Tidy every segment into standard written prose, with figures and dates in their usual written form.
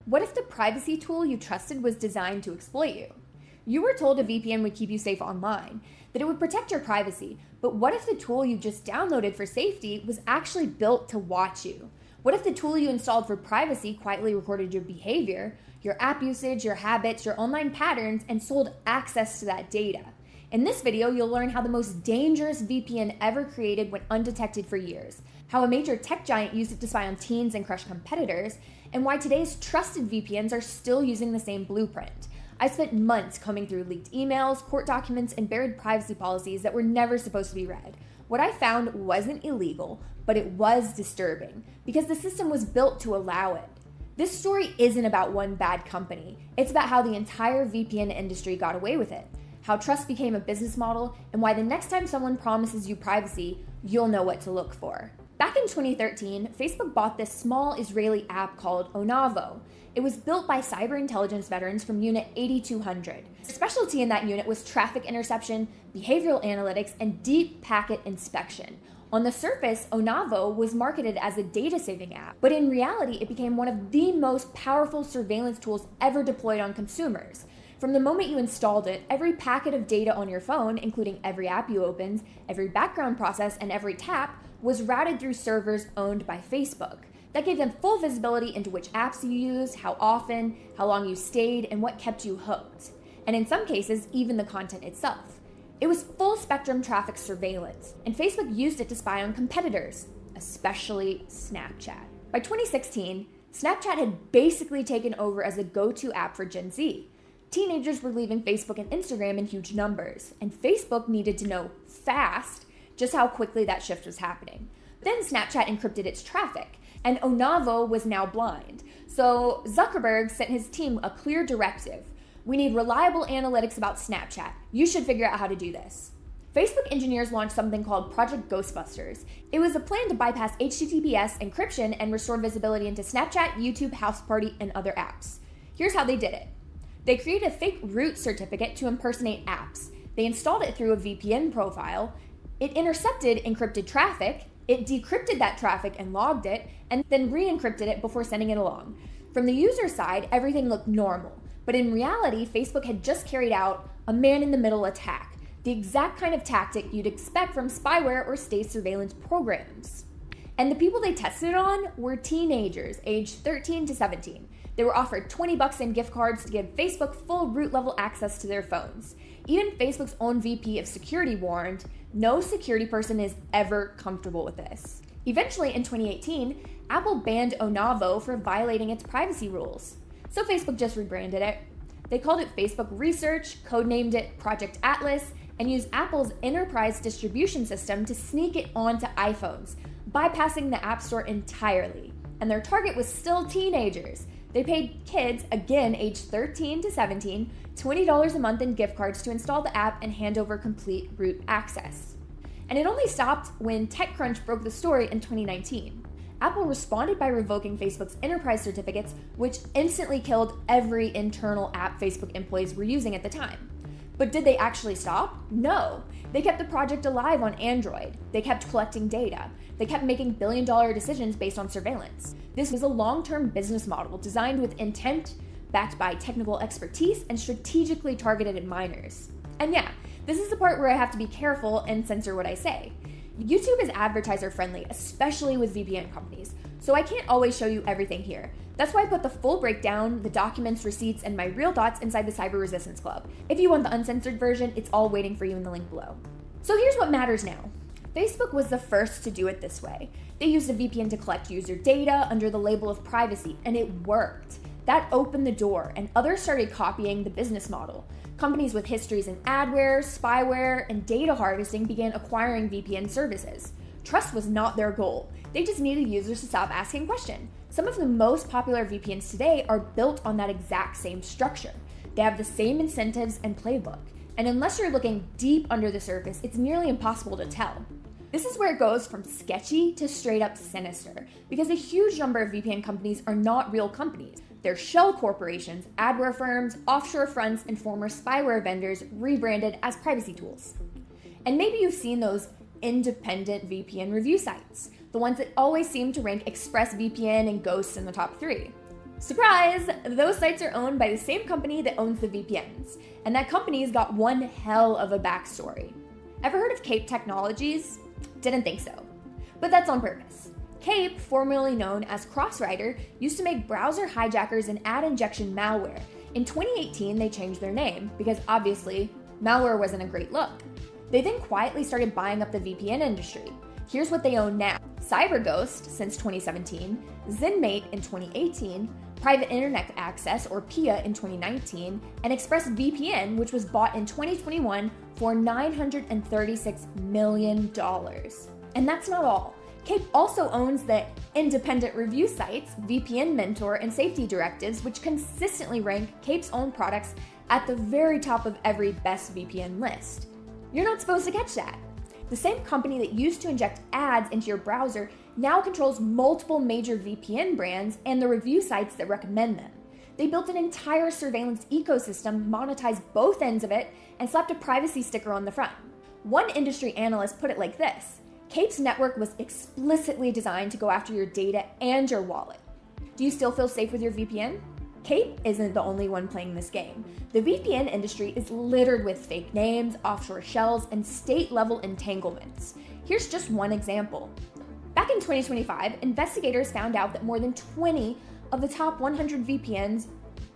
What if the privacy tool you trusted was designed to exploit you? You were told a VPN would keep you safe online, that it would protect your privacy, but what if the tool you just downloaded for safety was actually built to watch you? What if the tool you installed for privacy quietly recorded your behavior, your app usage, your habits, your online patterns, and sold access to that data? In this video, you'll learn how the most dangerous VPN ever created went undetected for years, how a major tech giant used it to spy on teens and crush competitors, and why today's trusted VPNs are still using the same blueprint. I spent months combing through leaked emails, court documents, and buried privacy policies that were never supposed to be read. What I found wasn't illegal, but it was disturbing, because the system was built to allow it. This story isn't about one bad company. It's about how the entire VPN industry got away with it, how trust became a business model, and why the next time someone promises you privacy, you'll know what to look for. Back in 2013, Facebook bought this small Israeli app called Onavo. It was built by cyber intelligence veterans from Unit 8200. The specialty in that unit was traffic interception, behavioral analytics, and deep packet inspection. On the surface, Onavo was marketed as a data-saving app, but in reality, it became one of the most powerful surveillance tools ever deployed on consumers. From the moment you installed it, every packet of data on your phone, including every app you opened, every background process, and every tap, was routed through servers owned by Facebook. That gave them full visibility into which apps you used, how often, how long you stayed, and what kept you hooked. And in some cases, even the content itself. It was full spectrum traffic surveillance, and Facebook used it to spy on competitors, especially Snapchat. By 2016, Snapchat had basically taken over as a go-to app for Gen Z. Teenagers were leaving Facebook and Instagram in huge numbers, and Facebook needed to know fast just how quickly that shift was happening. Then Snapchat encrypted its traffic, and Onavo was now blind. So Zuckerberg sent his team a clear directive. We need reliable analytics about Snapchat. You should figure out how to do this. Facebook engineers launched something called Project Ghostbusters. It was a plan to bypass HTTPS encryption and restore visibility into Snapchat, YouTube, House Party, and other apps. Here's how they did it. They created a fake root certificate to impersonate apps. They installed it through a VPN profile. It intercepted encrypted traffic. It decrypted that traffic and logged it, and then re-encrypted it before sending it along. From the user side, everything looked normal. But in reality, Facebook had just carried out a man-in-the-middle attack, the exact kind of tactic you'd expect from spyware or state surveillance programs. And the people they tested on were teenagers, aged 13 to 17. They were offered $20 in gift cards to give Facebook full root-level access to their phones. Even Facebook's own VP of security warned, no security person is ever comfortable with this. Eventually, in 2018, Apple banned Onavo for violating its privacy rules. So Facebook just rebranded it. They called it Facebook Research, codenamed it Project Atlas, and used Apple's enterprise distribution system to sneak it onto iPhones, bypassing the App Store entirely. And their target was still teenagers. They paid kids, again aged 13 to 17, $20 a month in gift cards to install the app and hand over complete root access. And it only stopped when TechCrunch broke the story in 2019. Apple responded by revoking Facebook's enterprise certificates, which instantly killed every internal app Facebook employees were using at the time. But did they actually stop? No. They kept the project alive on Android. They kept collecting data. They kept making billion-dollar decisions based on surveillance. This was a long-term business model designed with intent, backed by technical expertise, and strategically targeted at minors. And yeah, this is the part where I have to be careful and censor what I say. YouTube is advertiser-friendly, especially with VPN companies, so I can't always show you everything here. That's why I put the full breakdown, the documents, receipts, and my real thoughts inside the Cyber Resistance Club. If you want the uncensored version, it's all waiting for you in the link below. So here's what matters now. Facebook was the first to do it this way. They used a VPN to collect user data under the label of privacy, and it worked. That opened the door, and others started copying the business model. Companies with histories in adware, spyware, and data harvesting began acquiring VPN services. Trust was not their goal. They just needed users to stop asking questions. Some of the most popular VPNs today are built on that exact same structure. They have the same incentives and playbook. And unless you're looking deep under the surface, it's nearly impossible to tell. This is where it goes from sketchy to straight up sinister, because a huge number of VPN companies are not real companies. They're shell corporations, adware firms, offshore fronts, and former spyware vendors rebranded as privacy tools. And maybe you've seen those independent VPN review sites, the ones that always seem to rank ExpressVPN and Ghost in the top 3. Surprise! Those sites are owned by the same company that owns the VPNs, and that company's got one hell of a backstory. Ever heard of Cape Technologies? Didn't think so. But that's on purpose. Cape, formerly known as Crossrider, used to make browser hijackers and ad injection malware. In 2018, they changed their name because obviously, malware wasn't a great look. They then quietly started buying up the VPN industry. Here's what they own now: CyberGhost since 2017, ZenMate in 2018, Private Internet Access or PIA in 2019, and ExpressVPN, which was bought in 2021 for $936 million. And that's not all. Cape also owns the independent review sites VPN Mentor and Safety Directives, which consistently rank Cape's own products at the very top of every best VPN list. You're not supposed to catch that. The same company that used to inject ads into your browser now controls multiple major VPN brands and the review sites that recommend them. They built an entire surveillance ecosystem, monetized both ends of it, and slapped a privacy sticker on the front. One industry analyst put it like this: Cape's network was explicitly designed to go after your data and your wallet. Do you still feel safe with your VPN? Cape isn't the only one playing this game. The VPN industry is littered with fake names, offshore shells, and state-level entanglements. Here's just one example. Back in 2025, investigators found out that more than 20 of the top 100 VPNs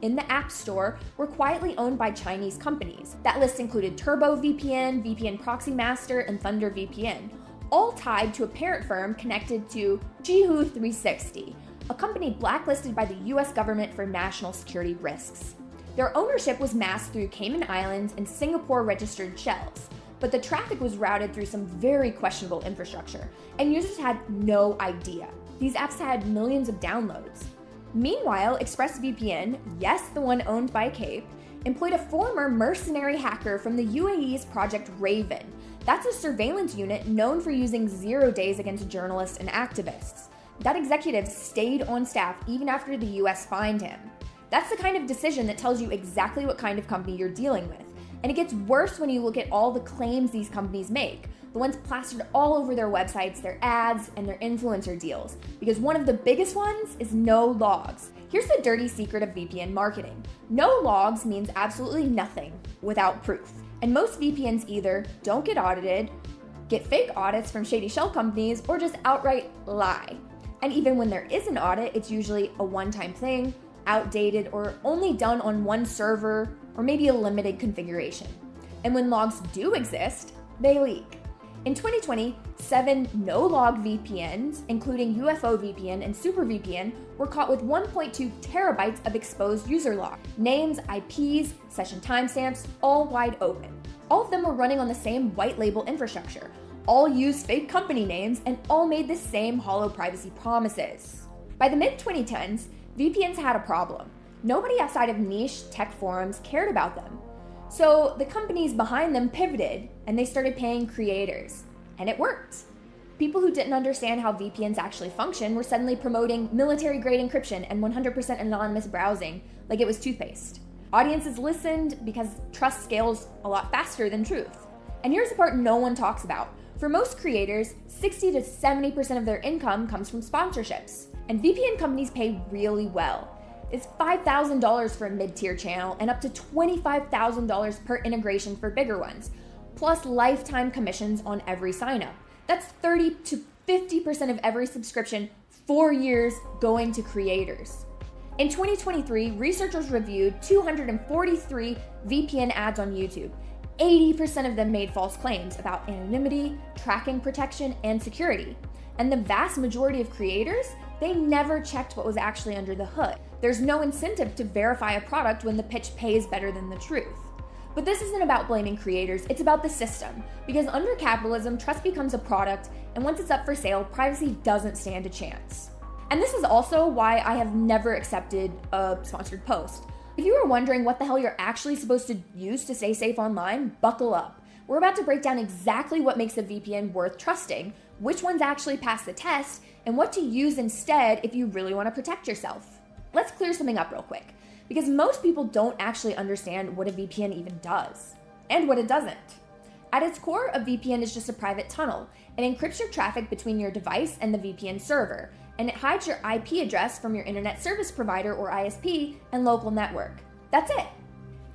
in the App Store were quietly owned by Chinese companies. That list included Turbo VPN, VPN Proxy Master, and Thunder VPN, all tied to a parent firm connected to Jihu 360, a company blacklisted by the US government for national security risks. Their ownership was masked through Cayman Islands and Singapore registered shells, but the traffic was routed through some very questionable infrastructure, and users had no idea. These apps had millions of downloads. Meanwhile, ExpressVPN, yes, the one owned by Cape, employed a former mercenary hacker from the UAE's Project Raven. That's a surveillance unit known for using 0 days against journalists and activists. That executive stayed on staff even after the US fined him. That's the kind of decision that tells you exactly what kind of company you're dealing with. And it gets worse when you look at all the claims these companies make, the ones plastered all over their websites, their ads, and their influencer deals. Because one of the biggest ones is no logs. Here's the dirty secret of VPN marketing. No logs means absolutely nothing without proof. And most VPNs either don't get audited, get fake audits from shady shell companies, or just outright lie. And even when there is an audit, it's usually a one-time thing, outdated, or only done on one server, or maybe a limited configuration. And when logs do exist, they leak. In 2020, 7 no-log VPNs, including UFO VPN and Super VPN, were caught with 1.2 terabytes of exposed user logs. Names, IPs, session timestamps, all wide open. All of them were running on the same white label infrastructure, all used fake company names, and all made the same hollow privacy promises. By the mid-2010s, VPNs had a problem. Nobody outside of niche tech forums cared about them. So the companies behind them pivoted and they started paying creators. And it worked. People who didn't understand how VPNs actually function were suddenly promoting military-grade encryption and 100% anonymous browsing like it was toothpaste. Audiences listened because trust scales a lot faster than truth. And here's the part no one talks about. For most creators, 60 to 70% of their income comes from sponsorships. And VPN companies pay really well. It's $5,000 for a mid-tier channel and up to $25,000 per integration for bigger ones, plus lifetime commissions on every sign-up. That's 30 to 50% of every subscription, 4 years going to creators. In 2023, researchers reviewed 243 VPN ads on YouTube. 80% of them made false claims about anonymity, tracking protection, and security. And the vast majority of creators, they never checked what was actually under the hood. There's no incentive to verify a product when the pitch pays better than the truth. But this isn't about blaming creators, it's about the system. Because under capitalism, trust becomes a product, and once it's up for sale, privacy doesn't stand a chance. And this is also why I have never accepted a sponsored post. If you were wondering what the hell you're actually supposed to use to stay safe online, buckle up. We're about to break down exactly what makes a VPN worth trusting, which ones actually pass the test, and what to use instead if you really want to protect yourself. Let's clear something up real quick, because most people don't actually understand what a VPN even does, and what it doesn't. At its core, a VPN is just a private tunnel. It encrypts your traffic between your device and the VPN server, and it hides your IP address from your internet service provider or ISP and local network. That's it.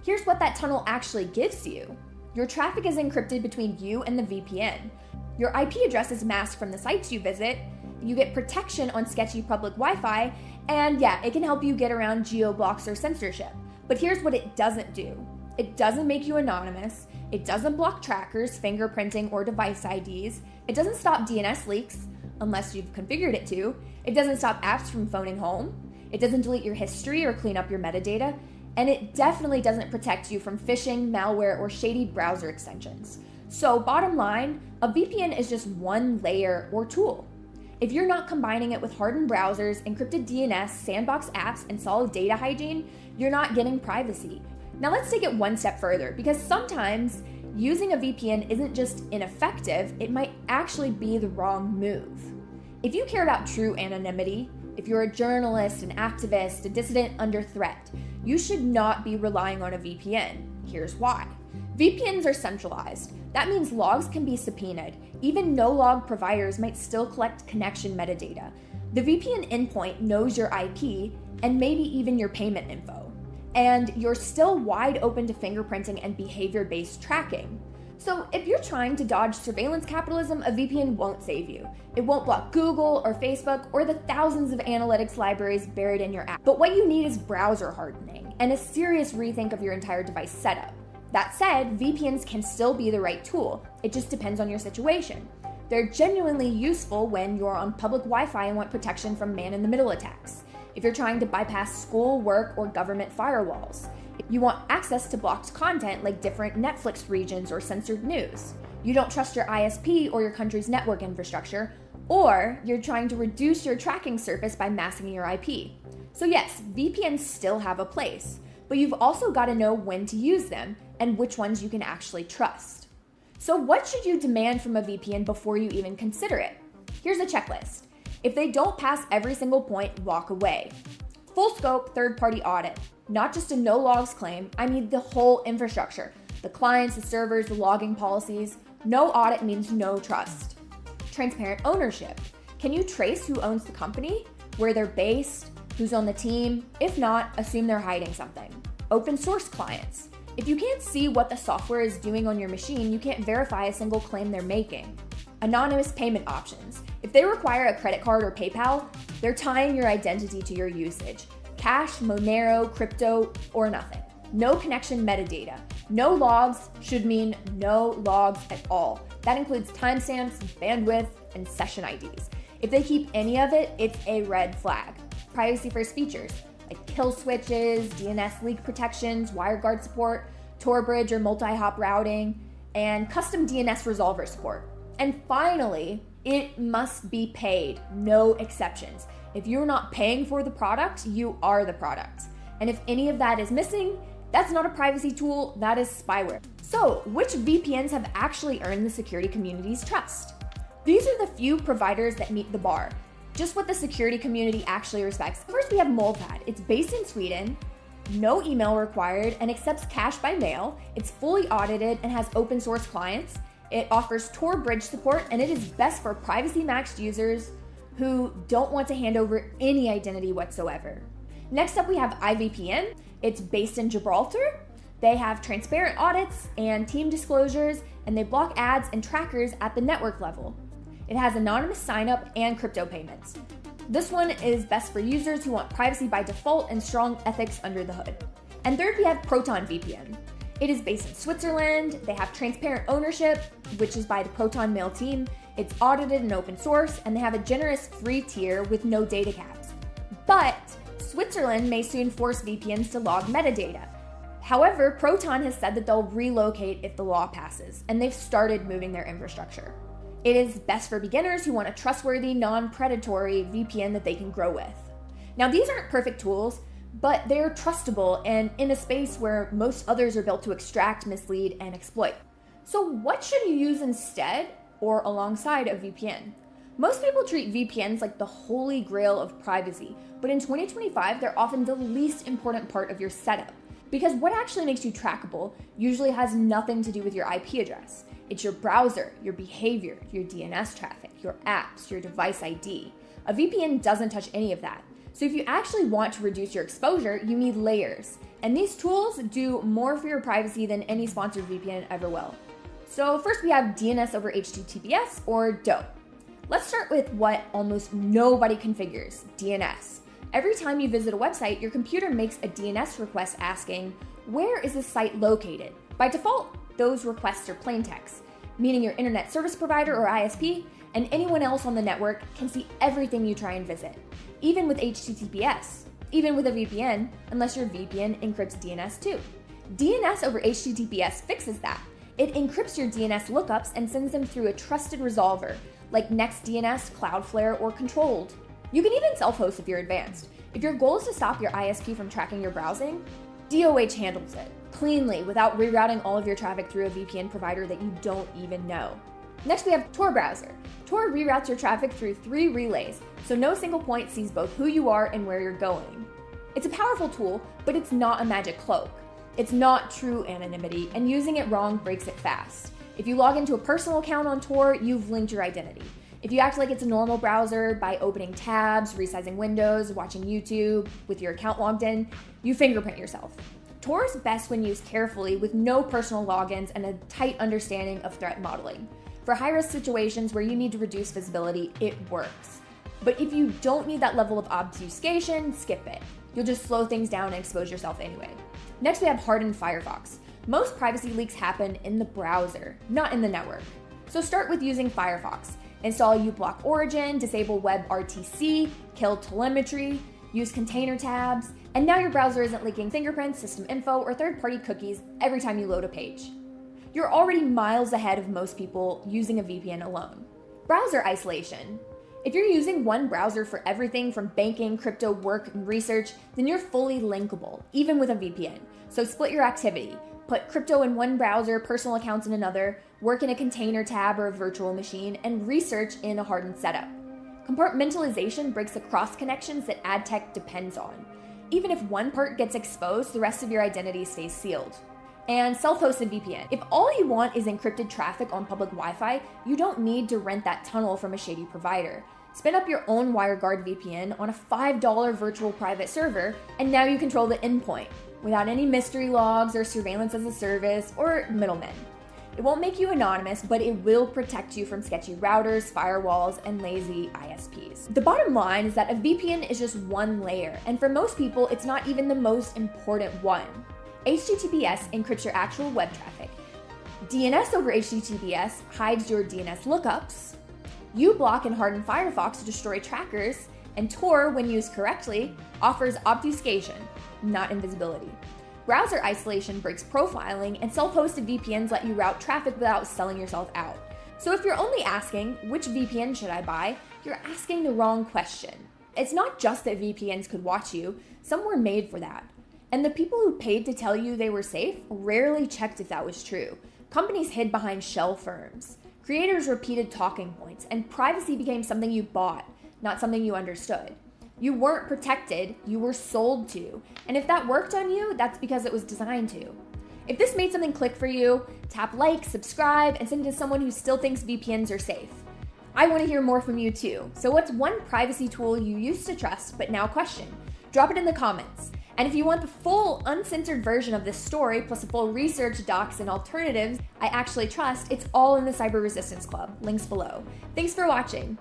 Here's what that tunnel actually gives you. Your traffic is encrypted between you and the VPN. Your IP address is masked from the sites you visit. You get protection on sketchy public Wi-Fi, and yeah, it can help you get around geo-blocks or censorship. But here's what it doesn't do. It doesn't make you anonymous. It doesn't block trackers, fingerprinting, or device IDs. It doesn't stop DNS leaks, unless you've configured it to. It doesn't stop apps from phoning home. It doesn't delete your history or clean up your metadata. And it definitely doesn't protect you from phishing, malware, or shady browser extensions. So bottom line, a VPN is just one layer or tool. If you're not combining it with hardened browsers, encrypted DNS, sandbox apps, and solid data hygiene, you're not getting privacy. Now let's take it one step further, because sometimes using a VPN isn't just ineffective, it might actually be the wrong move. If you care about true anonymity, if you're a journalist, an activist, a dissident under threat, you should not be relying on a VPN. Here's why. VPNs are centralized. That means logs can be subpoenaed. Even no-log providers might still collect connection metadata. The VPN endpoint knows your IP and maybe even your payment info. And you're still wide open to fingerprinting and behavior-based tracking. So if you're trying to dodge surveillance capitalism, a VPN won't save you. It won't block Google or Facebook or the thousands of analytics libraries buried in your app. But what you need is browser hardening and a serious rethink of your entire device setup. That said, VPNs can still be the right tool. It just depends on your situation. They're genuinely useful when you're on public Wi-Fi and want protection from man-in-the-middle attacks. If you're trying to bypass school, work, or government firewalls. If you want access to blocked content like different Netflix regions or censored news. You don't trust your ISP or your country's network infrastructure, or you're trying to reduce your tracking surface by masking your IP. So yes, VPNs still have a place, but you've also got to know when to use them and which ones you can actually trust. So what should you demand from a VPN before you even consider it? Here's a checklist. If they don't pass every single point, walk away. Full scope third-party audit. Not just a no logs claim, I mean the whole infrastructure. The clients, the servers, the logging policies. No audit means no trust. Transparent ownership. Can you trace who owns the company, where they're based, who's on the team? If not, assume they're hiding something. Open source clients. If you can't see what the software is doing on your machine, you can't verify a single claim they're making. Anonymous payment options. If they require a credit card or PayPal, they're tying your identity to your usage. Cash, Monero, crypto, or nothing. No connection metadata. No logs should mean no logs at all. That includes timestamps, bandwidth, and session IDs. If they keep any of it, it's a red flag. Privacy first features like kill switches, DNS leak protections, WireGuard support, Tor bridge or multi-hop routing, and custom DNS resolver support. And finally, it must be paid, no exceptions. If you're not paying for the product, you are the product. And if any of that is missing, that's not a privacy tool, that is spyware. So, which VPNs have actually earned the security community's trust? These are the few providers that meet the bar, just what the security community actually respects. First, we have Moltad. It's based in Sweden, no email required, and accepts cash by mail. It's fully audited and has open source clients. It offers Tor bridge support, and it is best for privacy-maxed users who don't want to hand over any identity whatsoever. Next up, we have iVPN. It's based in Gibraltar. They have transparent audits and team disclosures, and they block ads and trackers at the network level. It has anonymous sign-up and crypto payments. This one is best for users who want privacy by default and strong ethics under the hood. And third, we have Proton VPN. It is based in Switzerland. They have transparent ownership, which is by the Proton Mail team. It's audited and open source, and they have a generous free tier with no data caps. But Switzerland may soon force VPNs to log metadata. However, Proton has said that they'll relocate if the law passes, and they've started moving their infrastructure. It is best for beginners who want a trustworthy, non-predatory VPN that they can grow with. Now, these aren't perfect tools, but they're trustable and in a space where most others are built to extract, mislead, and exploit. So what should you use instead or alongside a VPN? Most people treat VPNs like the holy grail of privacy, but in 2025, they're often the least important part of your setup. Because what actually makes you trackable usually has nothing to do with your IP address. It's your browser, your behavior, your DNS traffic, your apps, your device ID. A VPN doesn't touch any of that. So if you actually want to reduce your exposure, you need layers. And these tools do more for your privacy than any sponsored VPN ever will. So first we have DNS over HTTPS, or DOE. Let's start with what almost nobody configures, DNS. Every time you visit a website, your computer makes a DNS request asking, where is this site located? By default, those requests are plain text, meaning your internet service provider or ISP and anyone else on the network can see everything you try and visit, even with HTTPS, even with a VPN, unless your VPN encrypts DNS too. DNS over HTTPS fixes that. It encrypts your DNS lookups and sends them through a trusted resolver, like NextDNS, Cloudflare, or Controlled. You can even self-host if you're advanced. If your goal is to stop your ISP from tracking your browsing, DOH handles it cleanly without rerouting all of your traffic through a VPN provider that you don't even know. Next, we have Tor browser. Tor reroutes your traffic through 3 relays, so no single point sees both who you are and where you're going. It's a powerful tool, but it's not a magic cloak. It's not true anonymity, and using it wrong breaks it fast. If you log into a personal account on Tor, you've linked your identity. If you act like it's a normal browser by opening tabs, resizing windows, watching YouTube with your account logged in, you fingerprint yourself. Tor is best when used carefully with no personal logins and a tight understanding of threat modeling. For high-risk situations where you need to reduce visibility, it works. But if you don't need that level of obfuscation, skip it. You'll just slow things down and expose yourself anyway. Next, we have hardened Firefox. Most privacy leaks happen in the browser, not in the network. So start with using Firefox. Install uBlock Origin, disable WebRTC, kill telemetry, use container tabs, and now your browser isn't leaking fingerprints, system info, or third-party cookies every time you load a page. You're already miles ahead of most people using a VPN alone. Browser isolation. If you're using one browser for everything from banking, crypto, work, and research, then you're fully linkable, even with a VPN. So split your activity. Put crypto in one browser, personal accounts in another, work in a container tab or a virtual machine, and research in a hardened setup. Compartmentalization breaks the cross connections that ad tech depends on. Even if one part gets exposed, the rest of your identity stays sealed. And self-hosted VPN. If all you want is encrypted traffic on public Wi-Fi, you don't need to rent that tunnel from a shady provider. Spin up your own WireGuard VPN on a $5 virtual private server, and now you control the endpoint, without any mystery logs or surveillance as a service or middlemen. It won't make you anonymous, but it will protect you from sketchy routers, firewalls, and lazy ISPs. The bottom line is that a VPN is just one layer, and for most people, it's not even the most important one. HTTPS encrypts your actual web traffic. DNS over HTTPS hides your DNS lookups. uBlock and harden Firefox destroy trackers, and Tor, when used correctly, offers obfuscation, not invisibility. Browser isolation breaks profiling, and self-hosted VPNs let you route traffic without selling yourself out. So if you're only asking, which VPN should I buy, you're asking the wrong question. It's not just that VPNs could watch you, some were made for that. And the people who paid to tell you they were safe rarely checked if that was true. Companies hid behind shell firms. Creators repeated talking points, and privacy became something you bought, not something you understood. You weren't protected, you were sold to. And if that worked on you, that's because it was designed to. If this made something click for you, tap like, subscribe, and send it to someone who still thinks VPNs are safe. I want to hear more from you too. So what's one privacy tool you used to trust but now question? Drop it in the comments. And if you want the full uncensored version of this story, plus the full research, docs, and alternatives I actually trust, it's all in the Cyber Resistance Club. Links below. Thanks for watching.